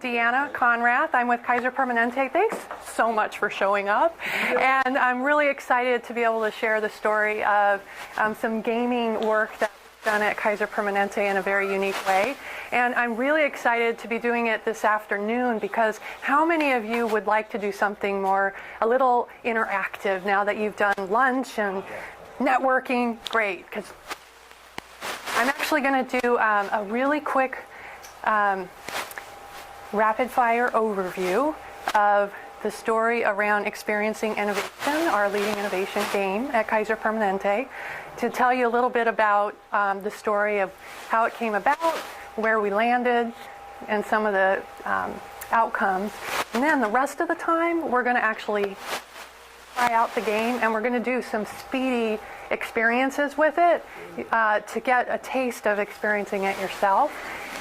Deanna Konrath. I'm with Kaiser Permanente. Thanks so much for showing up. And I'm really excited to be able to share the story of some gaming work that we've done at Kaiser Permanente in a very unique way. And I'm really excited to be doing it this afternoon because how many of you would like to do something more, a little interactive now that you've done lunch and networking? Great, because I'm actually going to do a really quick rapid-fire overview of the story around experiencing innovation, our leading innovation game at Kaiser Permanente, to tell you a little bit about the story of how it came about, where we landed, and some of the outcomes. And then the rest of the time, we're going to actually try out the game, and we're going to do some speedy experiences with it to get a taste of experiencing it yourself.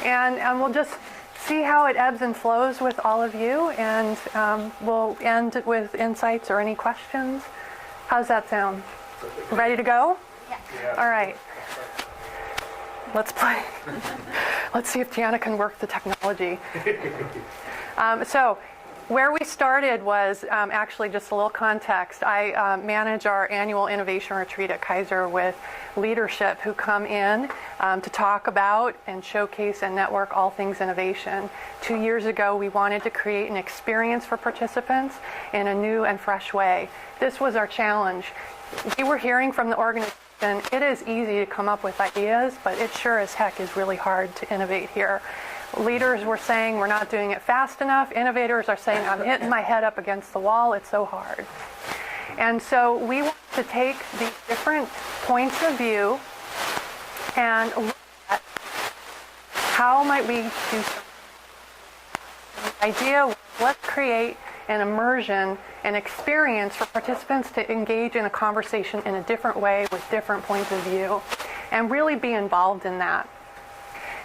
And we'll just see how it ebbs and flows with all of you, and we'll end with insights or any questions. How's that sound? Ready to go? Yeah. All right. Let's play. Let's see if Deanna can work the technology. So where we started was actually just a little context. I manage our annual innovation retreat at Kaiser with leadership who come in to talk about and showcase and network all things innovation. 2 years ago, we wanted to create an experience for participants in a new and fresh way. This was our challenge. We were hearing from the organization, it is easy to come up with ideas, but it sure as heck is really hard to innovate here. Leaders were saying we're not doing it fast enough. Innovators are saying I'm hitting my head up against the wall. It's so hard. And so we want to take these different points of view and look at how might we do something. The idea was, let's create an immersion, an experience for participants to engage in a conversation in a different way with different points of view and really be involved in that.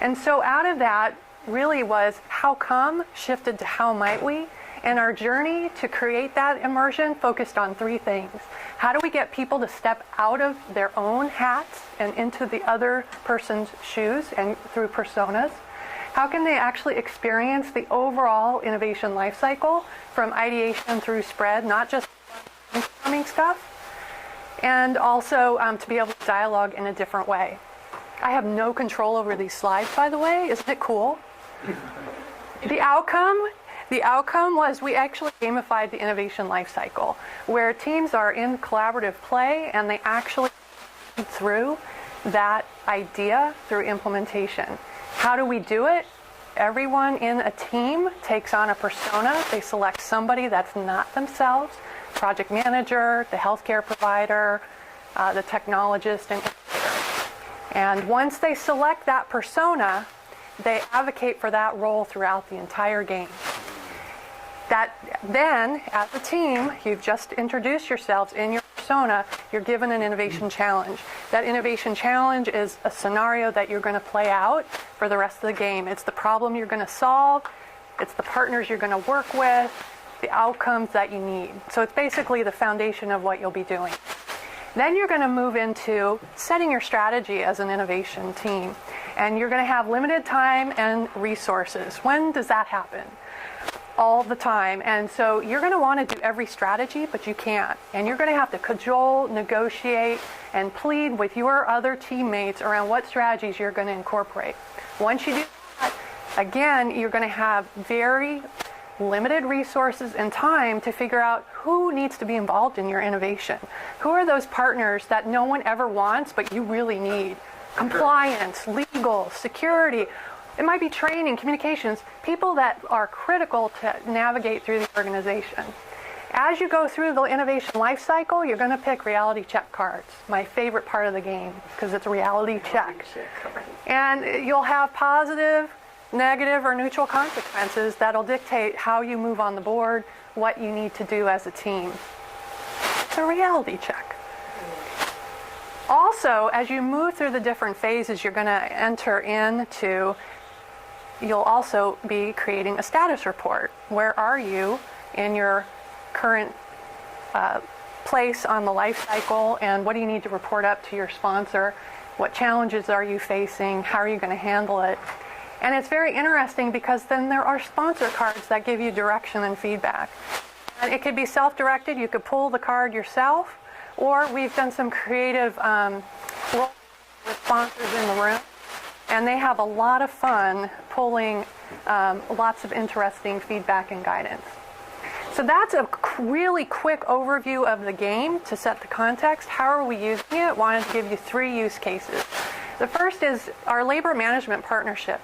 And so out of that really was how come shifted to how might we, and our journey to create that immersion focused on three things. How do we get people to step out of their own hats and into the other person's shoes and through personas? How can they actually experience the overall innovation lifecycle from ideation through spread, not just brainstorming stuff, and also to be able to dialogue in a different way. I have no control over these slides, by the way. Isn't it cool? The outcome was we actually gamified the innovation lifecycle, where teams are in collaborative play and they actually through that idea through implementation. How do we do it? Everyone in a team takes on a persona. They select somebody that's not themselves, project manager, the healthcare provider, the technologist, and innovator. And once they select that persona, they advocate for that role throughout the entire game. That then, as a team, you've just introduced yourselves in your persona, you're given an innovation challenge. That innovation challenge is a scenario that you're going to play out for the rest of the game. It's the problem you're going to solve, it's the partners you're going to work with, the outcomes that you need. So it's basically the foundation of what you'll be doing. Then you're going to move into setting your strategy as an innovation team. And you're going to have limited time and resources. When does that happen? All the time. And so you're going to want to do every strategy, but you can't. And you're going to have to cajole, negotiate, and plead with your other teammates around what strategies you're going to incorporate. Once you do that, again, you're going to have very limited resources and time to figure out who needs to be involved in your innovation. Who are those partners that no one ever wants, but you really need? Compliance, legal, security. It might be training, communications, people that are critical to navigate through the organization. As you go through the innovation life cycle, you're going to pick reality check cards, my favorite part of the game, because it's a reality check. And you'll have positive, negative, or neutral consequences that'll dictate how you move on the board, what you need to do as a team. It's a reality check. Also, as you move through the different phases you're going to enter into, you'll also be creating a status report. Where are you in your current place on the life cycle, and what do you need to report up to your sponsor? What challenges are you facing? How are you going to handle it? And it's very interesting because then there are sponsor cards that give you direction and feedback. And it could be self-directed. You could pull the card yourself, or we've done some creative roles with sponsors in the room, and they have a lot of fun pulling lots of interesting feedback and guidance. So that's a really quick overview of the game to set the context. How are we using it? Wanted to give you 3 use cases. The first is our labor management partnership.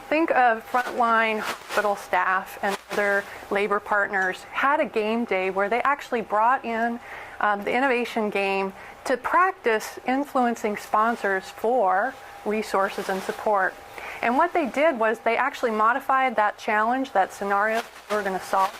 Think of frontline hospital staff and other labor partners had a game day where they actually brought in the innovation game to practice influencing sponsors for resources and support. And what they did was they actually modified that challenge, that scenario they were going to solve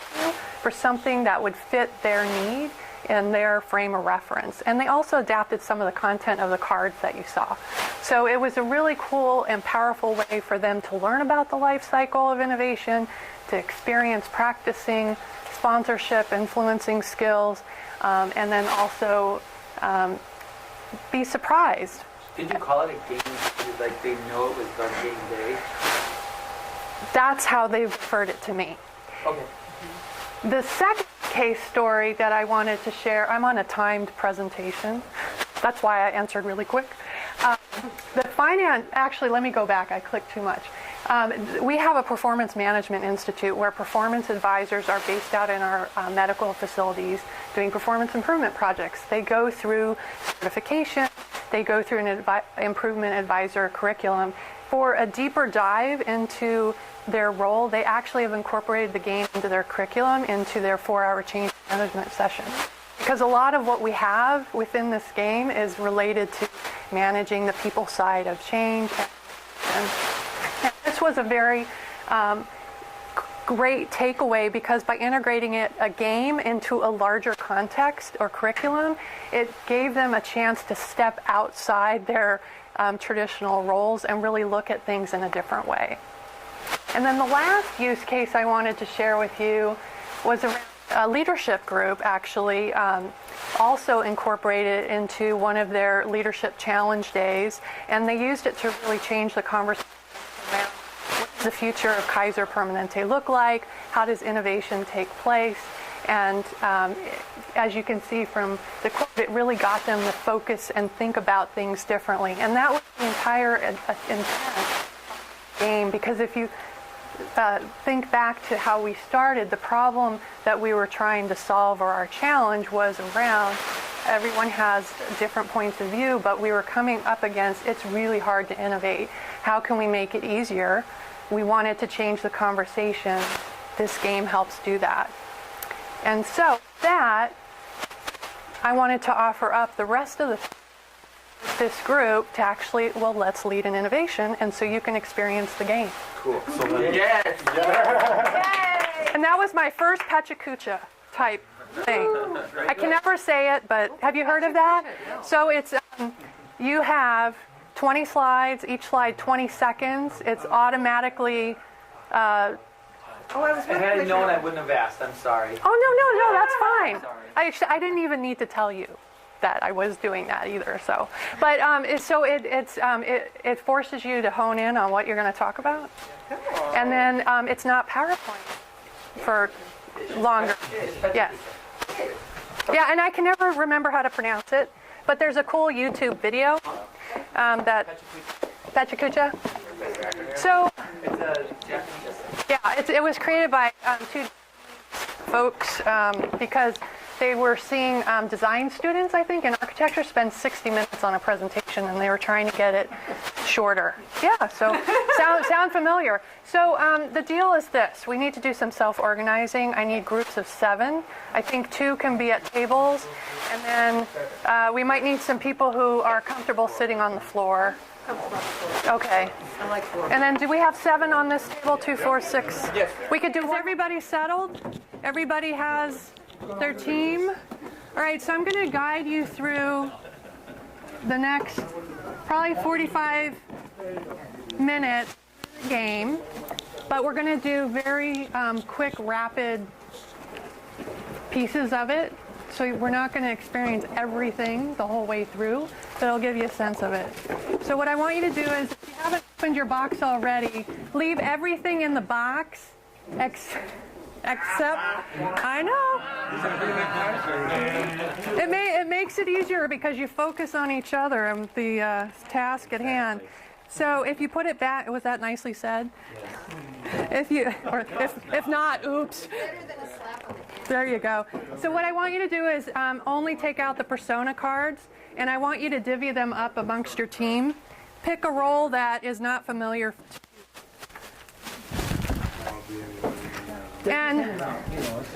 for something that would fit their need in their frame of reference. And they also adapted some of the content of the cards that you saw. So it was a really cool and powerful way for them to learn about the life cycle of innovation, to experience practicing sponsorship, influencing skills, and then also be surprised. Did you call it a game because like they know it was done game day? That's how they referred it to me. Okay. The second case story that I wanted to share, I'm on a timed presentation. That's why I answered really quick. Actually, let me go back. I clicked too much. We have a performance management institute where performance advisors are based out in our medical facilities doing performance improvement projects. They go through certification. They go through an improvement advisor curriculum. For a deeper dive into their role, they actually have incorporated the game into their curriculum, into their 4-hour change management session. Because a lot of what we have within this game is related to managing the people side of change. And this was a very great takeaway because by integrating a game into a larger context or curriculum, it gave them a chance to step outside their traditional roles and really look at things in a different way. And then the last use case I wanted to share with you was around a leadership group actually also incorporated into one of their leadership challenge days, and they used it to really change the conversation around what does the future of Kaiser Permanente look like, how does innovation take place, and as you can see from the quote, it really got them to focus and think about things differently. And that was the entire intent of the game, because if you think back to how we started, the problem that we were trying to solve, or our challenge, was around everyone has different points of view, but we were coming up against it's really hard to innovate. How can we make it easier? We wanted to change the conversation. This game helps do that. And so that, I wanted to offer up the rest of this group to actually, well, let's lead an innovation, and so you can experience the game. Cool. So yes. Yay! And that was my first Pecha Kucha type thing. I can never say it, but have you heard of that? So it's, you have 20 slides, each slide 20 seconds. It's automatically... If I had known, I wouldn't have asked. I'm sorry. Oh, no, that's fine. I didn't even need to tell you that I was doing that either. So, but it forces you to hone in on what you're going to talk about, and then it's not PowerPoint for longer. Yes. Yeah, and I can never remember how to pronounce it, but there's a cool YouTube video that Pecha Kucha. So. Yeah, it was created by 2 folks because they were seeing design students, I think, in architecture spend 60 minutes on a presentation, and they were trying to get it shorter. Yeah, so sound familiar. So the deal is this. We need to do some self-organizing. I need groups of 7. I think 2 can be at tables, and then we might need some people who are comfortable sitting on the floor. Okay. I like 4. And then do we have 7 on this table? 2, 4, 6? Yes. We could do. Is everybody settled? Everybody has their team? All right, so I'm going to guide you through the next probably 45 minute game, but we're going to do very quick, rapid pieces of it. So we're not going to experience everything the whole way through, but it'll give you a sense of it. So what I want you to do is, if you haven't opened your box already, leave everything in the box except, I know. It makes it easier because you focus on each other and the task at hand. So if you put it back, was that nicely said? Yes. If not, oops. There you go. So what I want you to do is only take out the persona cards, and I want you to divvy them up amongst your team. Pick a role that is not familiar to you. And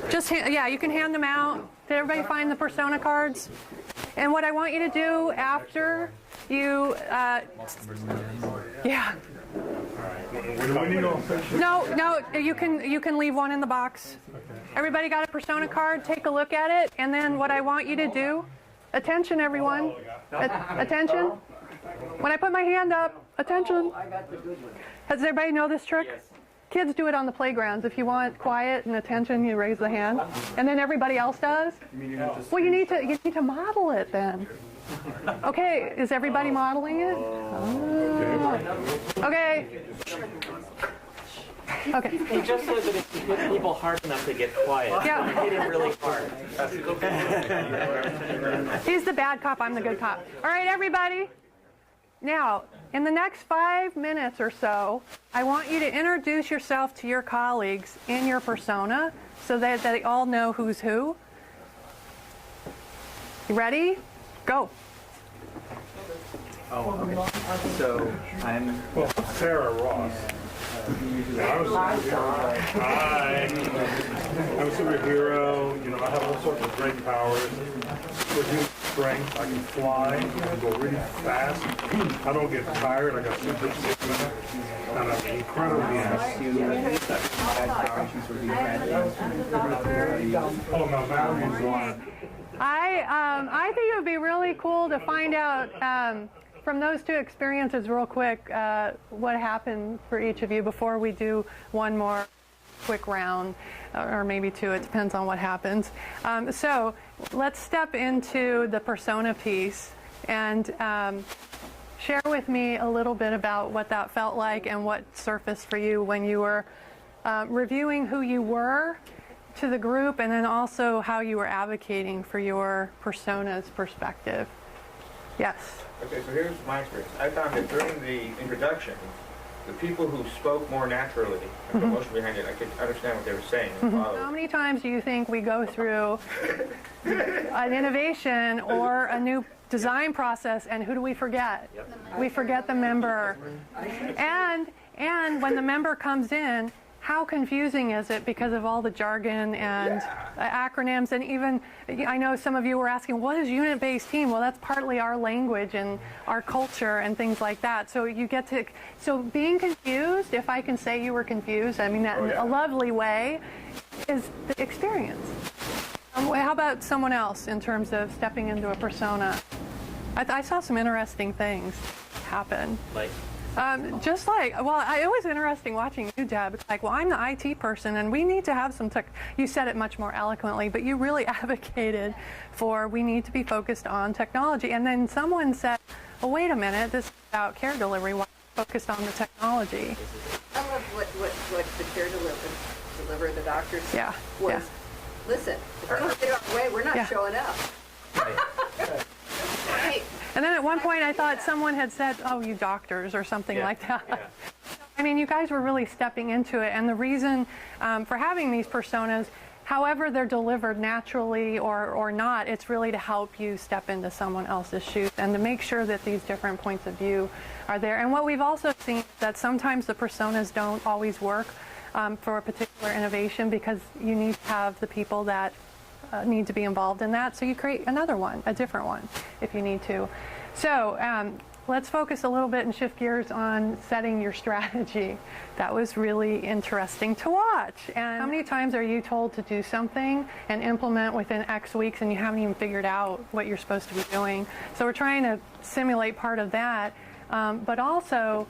just, you can hand them out. Did everybody find the persona cards? And what I want you to do after you, No, you can leave one in the box. Everybody got a persona card? Take a look at it, and then what I want you to do, attention everyone, attention. When I put my hand up, attention. Does everybody know this trick? Yes. Kids do it on the playgrounds. If you want quiet and attention, you raise the hand, and then everybody else does. Well, you need to model it then. Okay, is everybody modeling it? Okay. Okay. He just said that if you hit people hard enough, they get quiet. Yeah. Hit him really hard. He's the bad cop, I'm the good cop. All right, everybody. Now, in the next 5 minutes or so, I want you to introduce yourself to your colleagues in your persona so that they all know who's who. You ready? Go. Oh, okay. So I'm Sarah Ross. I'm a superhero. You know, I have all sorts of great powers. With strength, I can fly. I can go really fast. I don't get tired. I got super stamina. And I'm incredibly happy. Oh, no, Valerie's one. I think it would be really cool to find out from those two experiences real quick what happened for each of you before we do one more quick round, or maybe two. It depends on what happens. So let's step into the persona piece and share with me a little bit about what that felt like and what surfaced for you when you were reviewing who you were to the group, and then also how you were advocating for your persona's perspective. Yes. Okay, so here's my experience. I found that during the introduction, the people who spoke more naturally and put emotion behind it, I could understand what they were saying and follow. How many times do you think we go through an innovation or a new design process, and who do we forget? Yep. We forget the member. And when the member comes in, how confusing is it because of all the jargon and acronyms, and even, I know some of you were asking, what is unit-based team? Well, that's partly our language and our culture and things like that. So you get to, so being confused, if I can say you were confused, I mean that in a lovely way, is the experience. How about someone else in terms of stepping into a persona? I saw some interesting things happen. Like? Just like, it was interesting watching you, Deb. It's like, well, I'm the IT person, and we need to have some tech. You said it much more eloquently, but you really advocated for we need to be focused on technology. And then someone said, well, wait a minute, this is about care delivery. Why focused on the technology? I love what the care deliver the doctors was. Listen, if we don't get our way, we're not showing up. Right. And then at one point I thought someone had said, oh, you doctors, or something like that. Yeah. I mean, you guys were really stepping into it. And the reason for having these personas, however they're delivered naturally or not, it's really to help you step into someone else's shoes and to make sure that these different points of view are there. And what we've also seen is that sometimes the personas don't always work for a particular innovation, because you need to have the people that need to be involved in that. So you create another one, a different one, if you need to. So let's focus a little bit and shift gears on setting your strategy. That was really interesting to watch. And how many times are you told to do something and implement within X weeks and you haven't even figured out what you're supposed to be doing? So we're trying to simulate part of that. But also,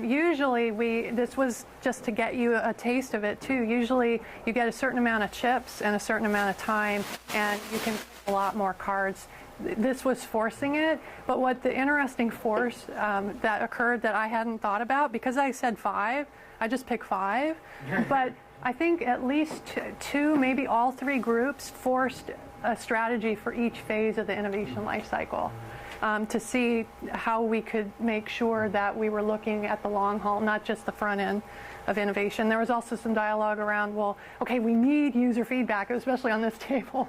Usually this was just to get you a taste of it too. Usually you get a certain amount of chips and a certain amount of time, and you can pick a lot more cards. This was forcing it, but what the interesting force that occurred that I hadn't thought about, because I said 5, I just picked 5, but I think at least 2, maybe all 3 groups forced a strategy for each phase of the innovation life cycle. To see how we could make sure that we were looking at the long haul, not just the front end of innovation. There was also some dialogue around, well, okay, we need user feedback, especially on this table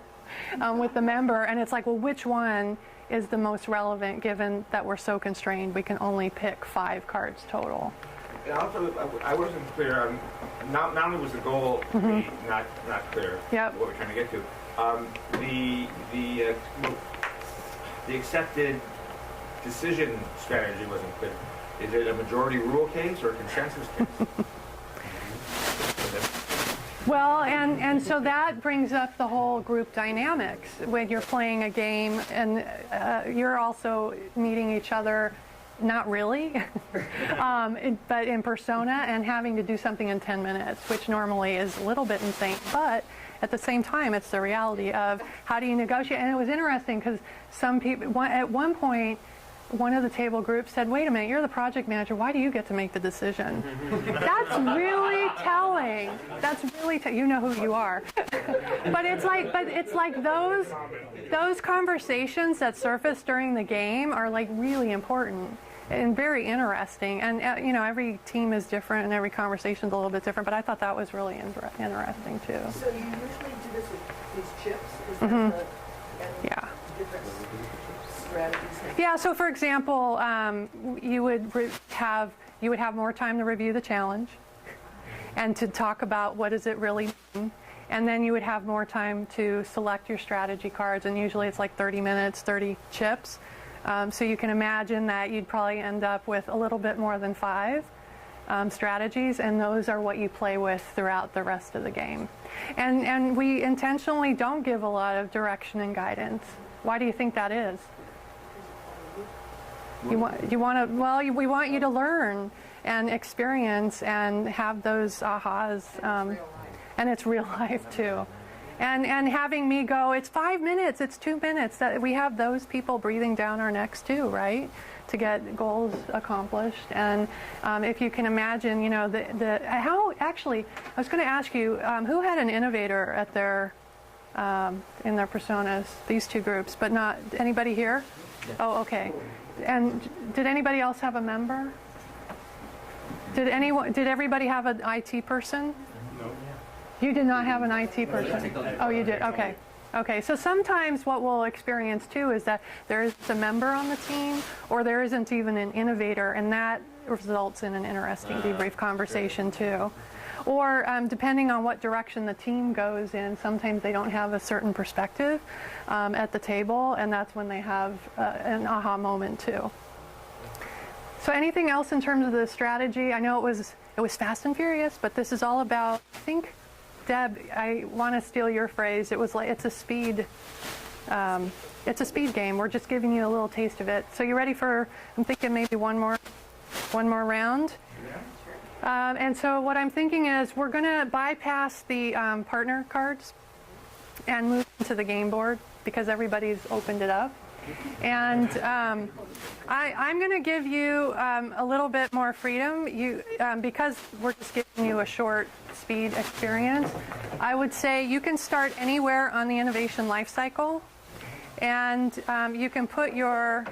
with the member, and it's like, well, which one is the most relevant given that we're so constrained? We can only pick 5 cards total. And also, I wasn't clear on, not only was the goal to be not clear, Yep. what we're trying to get to, the accepted decision strategy wasn't clear. Is it a majority rule case or a consensus case? Well, and so that brings up the whole group dynamics when you're playing a game and you're also meeting each other, not really, but in persona, and having to do something in 10 minutes, which normally is a little bit insane, but at the same time, it's the reality of how do you negotiate. And it was interesting because some people, at one point, one of the table groups said, wait a minute, you're the project manager, why do you get to make the decision? That's really telling. That's really you know who you are. But it's like those conversations that surface during the game are like really important and very interesting. And every team is different and every conversation is a little bit different, but I thought that was really interesting too. So you usually do this with these chips? Is that Yeah. different strategies? Yeah, so for example, you would have more time to review the challenge and to talk about what does it really mean. And then you would have more time to select your strategy cards, and usually it's like 30 minutes, 30 chips. So you can imagine that you'd probably end up with a little bit more than 5 strategies, and those are what you play with throughout the rest of the game. And we intentionally don't give a lot of direction and guidance. Why do you think that is? We want you to learn and experience and have those ahas, and it's real life too. And having me go, it's 5 minutes, it's 2 minutes, that we have those people breathing down our necks too, right? To get goals accomplished. And if you can imagine, how actually, I was going to ask you, who had an innovator at their in their personas? These 2 groups, but not anybody here. Yeah. Oh, okay. And did anybody else have a member? Did everybody have an IT person? No. You did not have an IT person? Oh, you did? Okay. Okay, so sometimes what we'll experience too is that there is a member on the team, or there isn't even an innovator, and that results in an interesting debrief conversation too. Or depending on what direction the team goes in, sometimes they don't have a certain perspective at the table, and that's when they have an aha moment too. So anything else in terms of the strategy? I know it was fast and furious, but this is all about, I think, Deb, I want to steal your phrase. It was like it's a speed game. We're just giving you a little taste of it. So you ready for? I'm thinking maybe one more round. Yeah. And so what I'm thinking is we're going to bypass the partner cards and move into the game board because everybody's opened it up. And I'm going to give you a little bit more freedom. Because we're just giving you a short speed experience, I would say you can start anywhere on the innovation life cycle, and you can put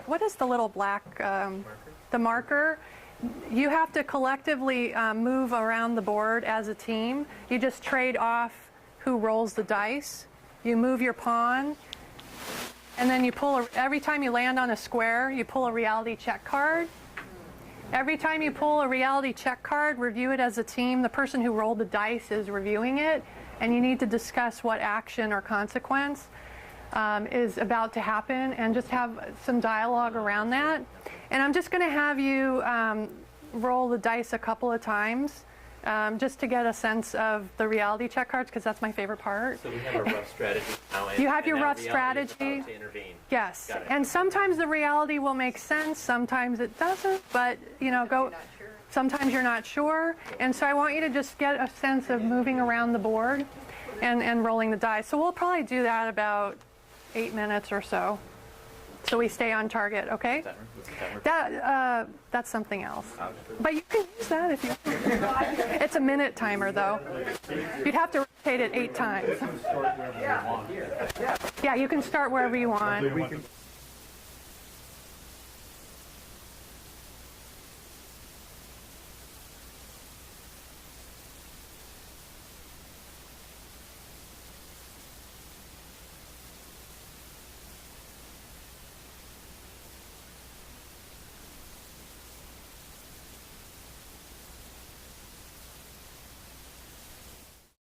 what is the little black, the marker? You have to collectively move around the board as a team. You just trade off who rolls the dice. You move your pawn, and then you pull, every time you land on a square, you pull a reality check card. Every time you pull a reality check card, review it as a team. The person who rolled the dice is reviewing it, and you need to discuss what action or consequence is about to happen, and just have some dialogue around that. And I'm just going to have you roll the dice a couple of times just to get a sense of the reality check cards, because that's my favorite part. So we have a rough strategy now. You have your now rough reality is strategy. about to intervene. Yes, Got it. and sometimes the reality will make sense, sometimes it doesn't, but go. Sometimes you're not sure. And so I want you to just get a sense of moving around the board and rolling the dice. So we'll probably do that about 8 minutes or so. So we stay on target, okay? That's something else. But you can use that if you want. It's a minute timer, though. You'd have to rotate it 8 times. Yeah, you can start wherever you want.